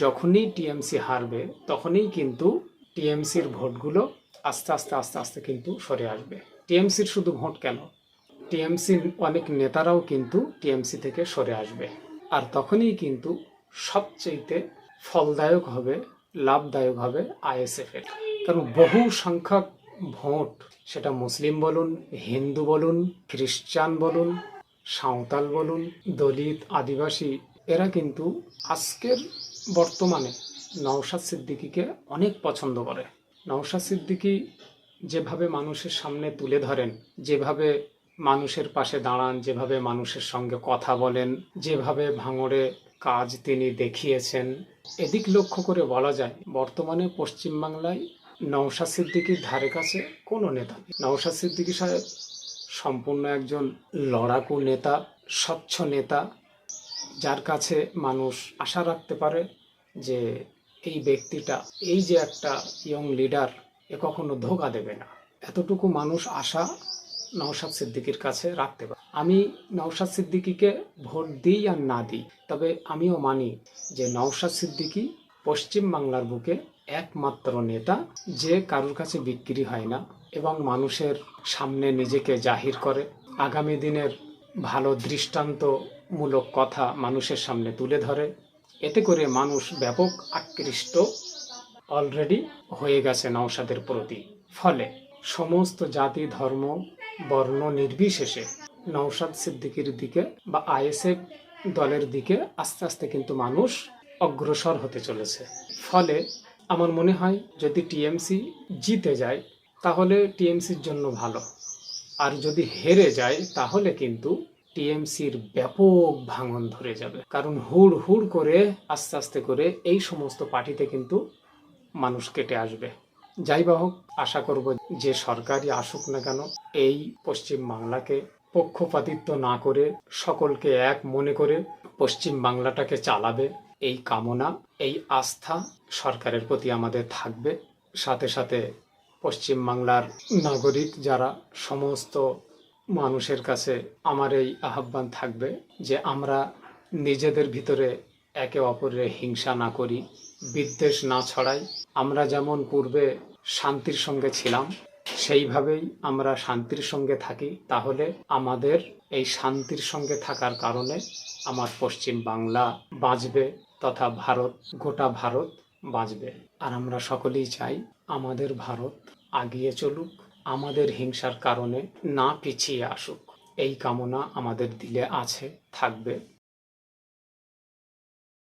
যখনই টিএমসি হারবে তখনই কিন্তু টিএমসির ভোটগুলো আস্তে আস্তে আস্তে আস্তে কিন্তু সরে আসবে। টিএমসির শুধু ভোট কেন, টিএমসির অনেক নেতারাও কিন্তু টিএমসি থেকে সরে আসবে। আর তখনই কিন্তু সবচেয়ে ফলদায়ক হবে, লাভদায়ক হবে আইএসএফের। কারণ বহু সংখ্যক ভোট, সেটা মুসলিম বলুন, হিন্দু বলুন, খ্রিস্টান বলুন, সাঁওতাল বলুন, দলিত, আদিবাসী, এরা কিন্তু আজকের বর্তমানে নওশাদ সিদ্দিকীকে অনেক পছন্দ করে। নওশাদ সিদ্দিকী যেভাবে মানুষের সামনে তুলে ধরেন, যেভাবে মানুষের পাশে দাঁড়ান, যেভাবে মানুষের সঙ্গে কথা বলেন, যেভাবে ভাঙড়ে কাজ তিনি দেখিয়েছেন, এদিক লক্ষ্য করে বলা যায় বর্তমানে পশ্চিমবাংলায় নওশাদ সিদ্দিকীর ধারে কাছে কোনো নেতা নেই। নওশাদ সিদ্দিকী সাহেব সম্পূর্ণ একজন লড়াকু নেতা, স্বচ্ছ নেতা, যার কাছে মানুষ আশা রাখতে পারে যে এই ব্যক্তিটা, এই যে একটা ইয়ং লিডার, এ কখনো ধোঁকা দেবে না। এতটুকু মানুষ আশা নওশাদ সিদ্দিকীর কাছে রাখতে পারে। আমি নওশাদ সিদ্দিকীকে ভোট দিই আর না দিই, তবে আমিও মানি যে নওশাদ সিদ্দিকী পশ্চিম বাংলার বুকে একমাত্র নেতা যে কারোর কাছে বিক্রি হয় না এবং মানুষের সামনে নিজেকে জাহির করে, আগামী দিনের ভালো দৃষ্টান্তমূলক কথা মানুষের সামনে তুলে ধরে। এতে করে মানুষ ব্যাপক আকৃষ্ট অলরেডি হয়ে গেছে নওশাদের প্রতি। ফলে সমস্ত জাতি, ধর্ম, বর্ণ নির্বিশেষে নওশাদ সিদ্দিকীর দিকে বা আইএসএফ দলের দিকে আস্তে আস্তে কিন্তু মানুষ অগ্রসর হতে চলেছে। ফলে আমার মনে হয় যদি টিএমসি জিতে যায় তাহলে টিএমসির জন্য ভালো, আর যদি হেরে যায় তাহলে কিন্তু টিএমসির ব্যাপক ভাঙন ধরে যাবে। কারণ হুড় হুড় করে আস্তে আস্তে করে এই সমস্ত পার্টিতে কিন্তু মানুষ কেটে আসবে। যাই বা হোক, আশা করব যে সরকারই আসুক না কেন এই পশ্চিম বাংলাকে পক্ষপাতিত্ব না করে সকলকে এক মনে করে পশ্চিম বাংলাটাকে চালাবে, এই কামনা, এই আস্থা সরকারের প্রতি আমাদের থাকবে। সাথে সাথে পশ্চিম বাংলার নাগরিক যারা, সমস্ত মানুষের কাছে আমার এই আহ্বান থাকবে যে আমরা নিজেদের ভিতরে একে অপরের হিংসা না করি, বিদ্বেষ না ছড়াই। আমরা যেমন পূর্বে শান্তির সঙ্গে ছিলাম সেইভাবেই আমরা শান্তির সঙ্গে থাকি, তাহলে আমাদের এই শান্তির সঙ্গে থাকার কারণে আমার পশ্চিম বাংলা বাঁচবে, তথা ভারত, গোটা ভারত বাঁচবে। আর আমরা সকলেই চাই আমাদের ভারত এগিয়ে চলুক, আমাদের হিংসার কারণে না পিছিয়ে আসুক। এই কামনা আমাদের দিলে আছে, থাকবে।